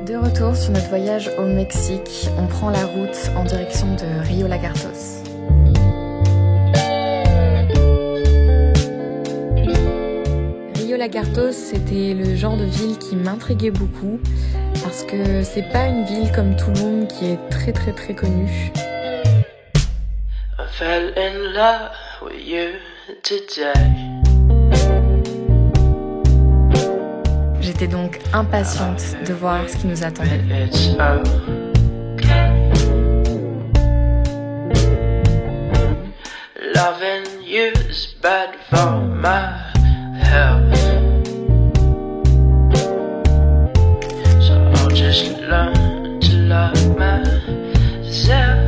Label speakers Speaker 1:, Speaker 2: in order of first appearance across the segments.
Speaker 1: De retour sur notre voyage au Mexique, on prend la route en direction de Rio Lagartos. Rio Lagartos, c'était le genre de ville qui m'intriguait beaucoup parce que c'est pas une ville comme Tulum qui est très connue.
Speaker 2: I fell in love with you today.
Speaker 1: J'étais donc impatiente de voir ce qui nous attendait.
Speaker 2: It's okay. Loving you is bad for my health. So I'll just learn to love myself.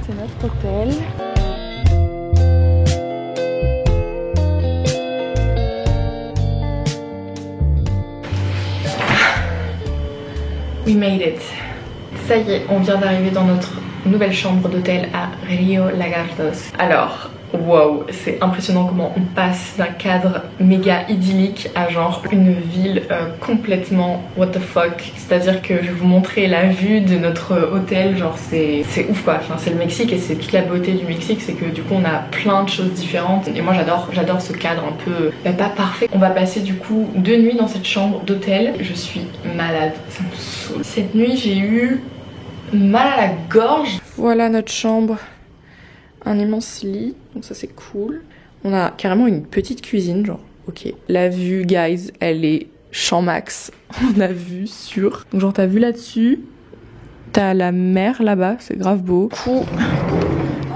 Speaker 1: C'est notre hôtel. We made it. Ça y est, on vient d'arriver dans notre nouvelle chambre d'hôtel à Rio Lagartos. Alors, wow, c'est impressionnant comment on passe d'un cadre méga idyllique à genre une ville complètement what the fuck. C'est-à-dire que je vais vous montrer la vue de notre hôtel, genre c'est ouf quoi. Enfin, c'est le Mexique et c'est toute la beauté du Mexique, c'est que du coup on a plein de choses différentes. Et moi j'adore ce cadre un peu pas parfait. On va passer du coup 2 nuits dans cette chambre d'hôtel. Je suis malade, ça me saoule. Cette nuit j'ai eu mal à la gorge. Voilà notre chambre. Un immense lit, donc ça c'est cool. On a carrément une petite cuisine, genre, ok. La vue, guys, elle est champ max. On a vue sur... Donc genre t'as vu là-dessus, t'as la mer là-bas, c'est grave beau. Du coup,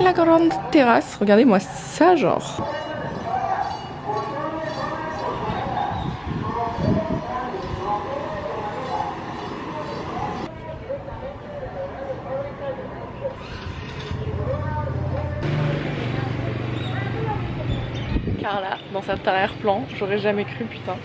Speaker 1: la grande terrasse, regardez-moi ça, genre. Carla dans cet arrière-plan, j'aurais jamais cru, putain.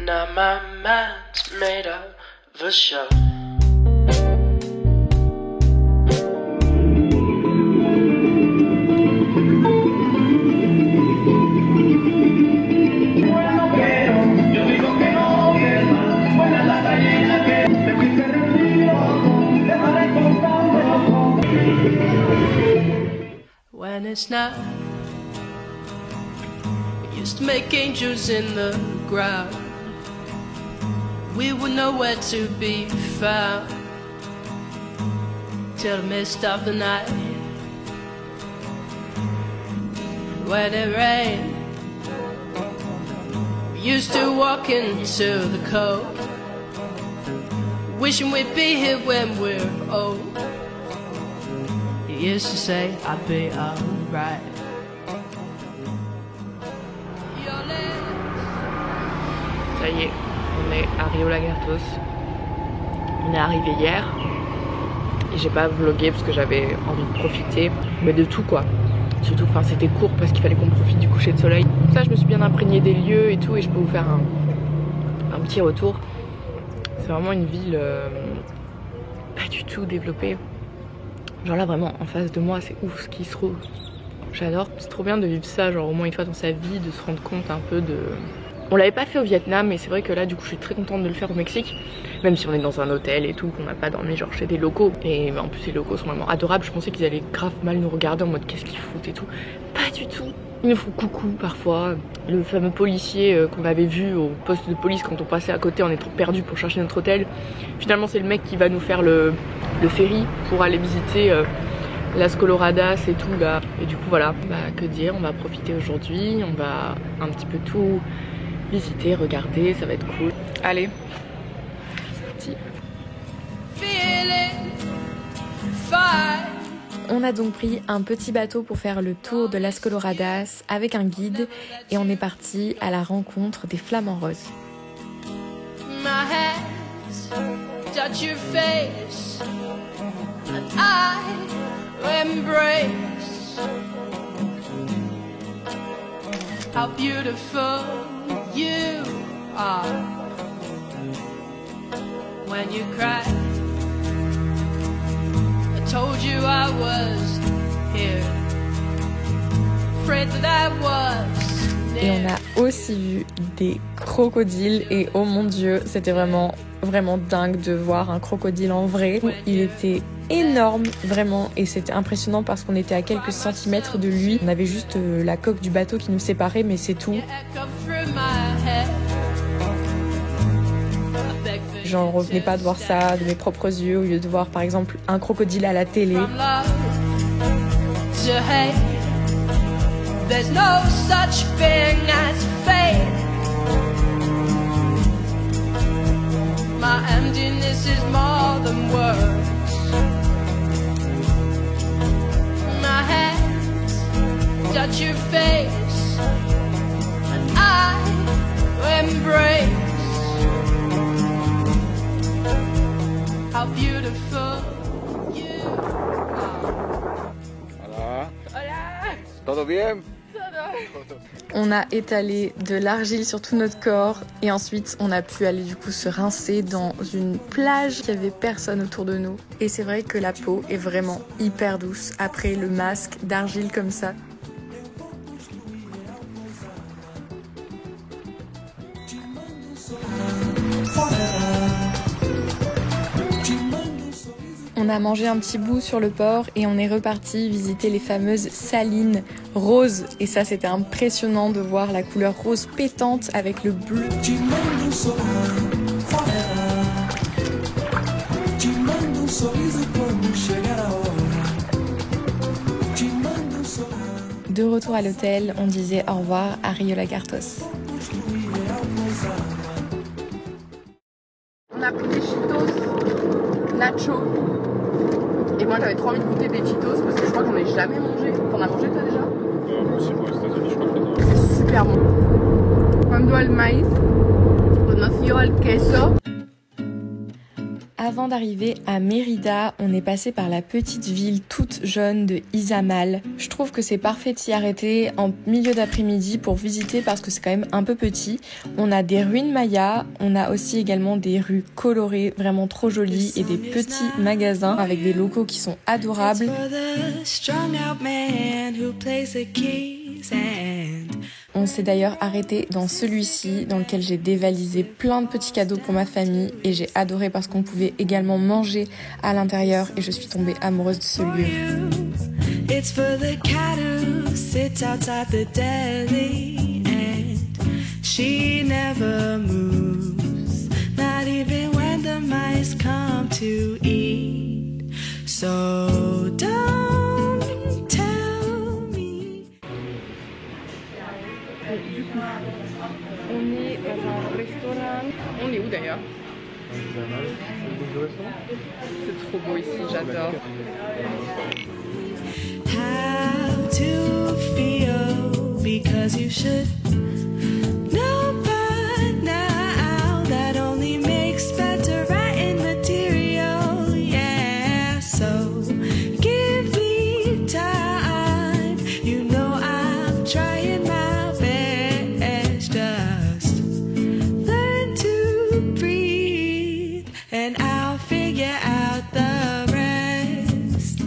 Speaker 2: Now my mind's made up for sure. When it's not, we used to make angels in the ground. We were nowhere to be found till the mist of the night. When it rained, we used to walk into the cold, wishing we'd be here when we're old. You used to say I'd be alright.
Speaker 1: Ça y est, on est à Rio Lagartos. On est arrivé hier et j'ai pas vlogué parce que j'avais envie de profiter, mais de tout quoi. Surtout, enfin c'était court parce qu'il fallait qu'on profite du coucher de soleil. Comme ça je me suis bien imprégnée des lieux et tout, et je peux vous faire un petit retour. C'est vraiment une ville pas du tout développée. Genre là vraiment en face de moi c'est ouf ce qui se trouve. J'adore, c'est trop bien de vivre ça genre au moins une fois dans sa vie, de se rendre compte un peu de... On l'avait pas fait au Vietnam, mais c'est vrai que là du coup je suis très contente de le faire au Mexique. Même si on est dans un hôtel et tout, qu'on n'a pas dormi genre chez des locaux. Et en plus les locaux sont vraiment adorables, je pensais qu'ils allaient grave mal nous regarder en mode qu'est-ce qu'ils foutent et tout. Pas du tout. Ils nous font coucou parfois. Le fameux policier qu'on avait vu au poste de police quand on passait à côté en étant perdu pour chercher notre hôtel. Finalement c'est le mec qui va nous faire le ferry pour aller visiter Las Coloradas et tout là. Et du coup voilà, bah que dire, on va profiter aujourd'hui, on va un petit peu tout visiter, regarder, ça va être cool. Allez, c'est parti. On a donc pris un petit bateau pour faire le tour de Las Coloradas avec un guide et on est parti à la rencontre des flamants roses.
Speaker 2: embrace. How beautiful you are when you cry. I told you I was here, afraid that I was.
Speaker 1: Et on a aussi vu des crocodiles et oh mon dieu, c'était vraiment dingue de voir un crocodile en vrai. Il était énorme, vraiment, et c'était impressionnant parce qu'on était à quelques centimètres de lui. On avait juste la coque du bateau qui nous séparait, mais c'est tout. J'en revenais pas de voir ça de mes propres yeux au lieu de voir par exemple un crocodile à la télé.
Speaker 2: There's no such thing as fate. My emptiness is more than words. My hands touch your face, and I embrace. How beautiful you are.
Speaker 3: Hola.
Speaker 1: Hola.
Speaker 3: ¿Todo bien?
Speaker 1: On a étalé de l'argile sur tout notre corps et ensuite on a pu aller du coup se rincer dans une plage qui avait personne autour de nous. Et c'est vrai que la peau est vraiment hyper douce après le masque d'argile comme ça. On a mangé un petit bout sur le port et on est reparti visiter les fameuses salines roses. Et ça, c'était impressionnant de voir la couleur rose pétante avec le bleu. De retour à l'hôtel, on disait au revoir à Rio Lagartos. On a pris des Cheetos nacho. Et moi j'avais trop envie de goûter des Cheetos parce que je crois que j'en ai jamais mangé. T'en as mangé toi déjà?
Speaker 3: Moi aussi pour les États-Unis, je crois que
Speaker 1: C'est super bon. Cuando el maíz conoció el queso. Avant d'arriver à Mérida, on est passé par la petite ville toute jaune de Izamal. Je trouve que c'est parfait de s'y arrêter en milieu d'après-midi pour visiter parce que c'est quand même un peu petit. On a des ruines mayas, on a aussi également des rues colorées, vraiment trop jolies et des petits magasins avec des locaux qui sont adorables. On s'est d'ailleurs arrêté dans celui-ci, dans lequel j'ai dévalisé plein de petits cadeaux pour ma famille et j'ai adoré parce qu'on pouvait également manger à l'intérieur et je suis tombée amoureuse de ce lieu. It's for the cat who sits outside the deli and she never moves, not even when the mice come to eat. So don't tell me. Du coup, on est dans un restaurant. On est où d'ailleurs? C'est trop beau ici, j'adore. How to feel because you should know by now that only makes better writing material. Yeah, so give me time. You know I'm trying my best. Just learn to breathe and I'll figure out the rest.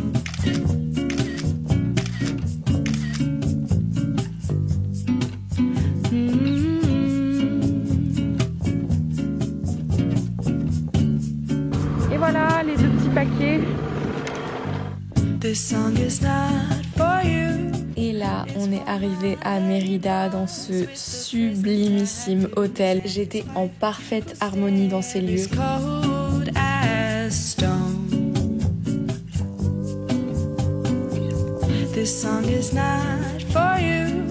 Speaker 1: Et voilà les deux petits paquets. This song is not for you. Et là, on est arrivé à Mérida dans ce sublimissime hôtel. J'étais en parfaite harmonie dans ces lieux. This song is not for you.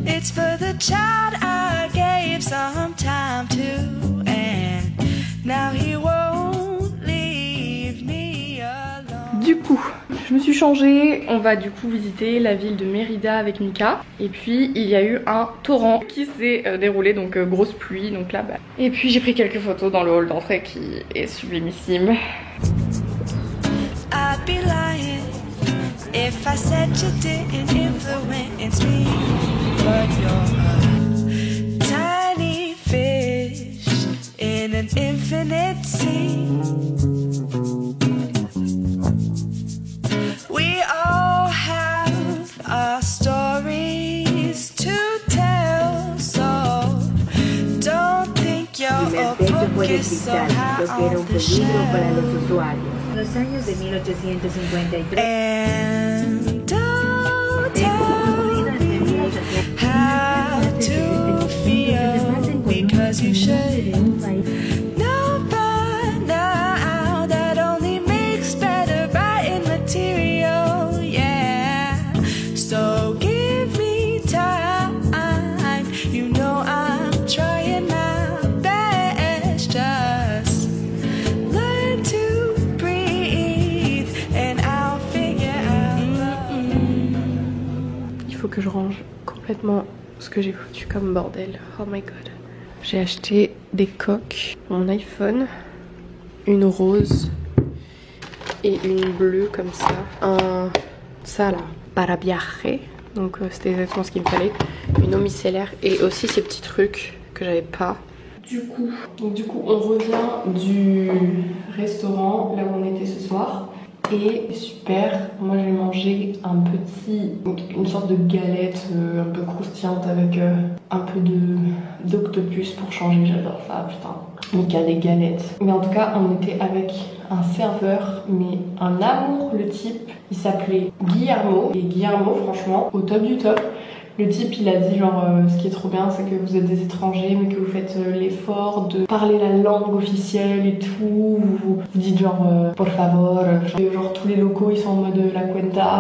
Speaker 1: It's for the child I gave some time to, and now he won't leave me alone. Du coup, je me suis changée. On va du coup visiter la ville de Mérida avec Mika. Et puis il y a eu un torrent qui s'est déroulé, donc grosse pluie, donc là-bas. Et puis j'ai pris quelques photos dans le hall d'entrée qui est sublimissime. I'd be lying
Speaker 4: I said you didn't influence me, but you're a tiny fish in an infinite sea. We all have our stories to tell, so don't think you're a book is so high on the shelf.
Speaker 5: Los años de 1853.
Speaker 4: And don't tell me how to feel, because you should know by now that only makes better writing material, yeah. So give me time, you know I'm trying my best, just learn to breathe and I'll figure out.
Speaker 1: Il faut que je range complètement ce que j'ai foutu comme bordel. Oh my god. J'ai acheté des coques pour mon iPhone, une rose et une bleue comme ça. Ça là, para viaje. Donc c'était exactement ce qu'il me fallait. Une eau micellaire et aussi ces petits trucs que j'avais pas. Du coup, on revient du restaurant là où on était ce soir. Et super, moi j'ai mangé une sorte de galette un peu croustillante avec un peu d'octopus pour changer, j'adore ça, putain. Mika des galettes. Mais en tout cas, on était avec un serveur, mais un amour, le type, il s'appelait Guillermo. Et Guillermo, franchement, au top du top. Le type, il a dit genre, ce qui est trop bien, c'est que vous êtes des étrangers, mais que vous faites l'effort de parler la langue officielle et tout. Vous dites genre, por favor. Genre, tous les locaux, ils sont en mode la cuenta.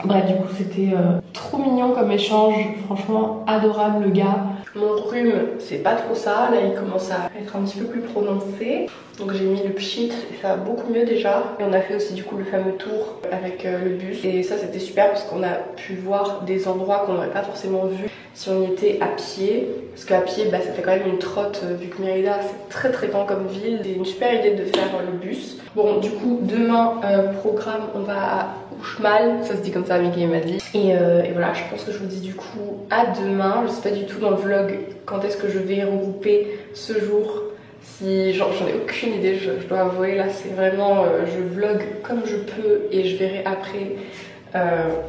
Speaker 1: Bref, du coup, c'était trop mignon comme échange. Franchement, adorable le gars. Mon rhume, c'est pas trop ça. Là, il commence à être un petit peu plus prononcé. Donc j'ai mis le pchit et ça va beaucoup mieux déjà. Et on a fait aussi du coup le fameux tour avec le bus. Et ça c'était super parce qu'on a pu voir des endroits qu'on n'aurait pas forcément vu si on y était à pied. Parce qu'à pied ça fait quand même une trotte vu que Mérida c'est très très grand comme ville. C'est une super idée de faire le bus. Bon du coup demain programme on va à Uxmal, ça se dit comme ça, Mickey m'a dit. Et voilà, je pense que je vous dis du coup à demain. Je sais pas du tout dans le vlog quand est-ce que je vais regrouper ce jour. Si j'en ai aucune idée, je dois avouer, là c'est vraiment je vlog comme je peux et je verrai après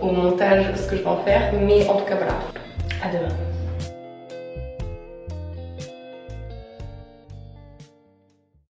Speaker 1: au montage ce que je vais en faire. Mais en tout cas voilà, à demain.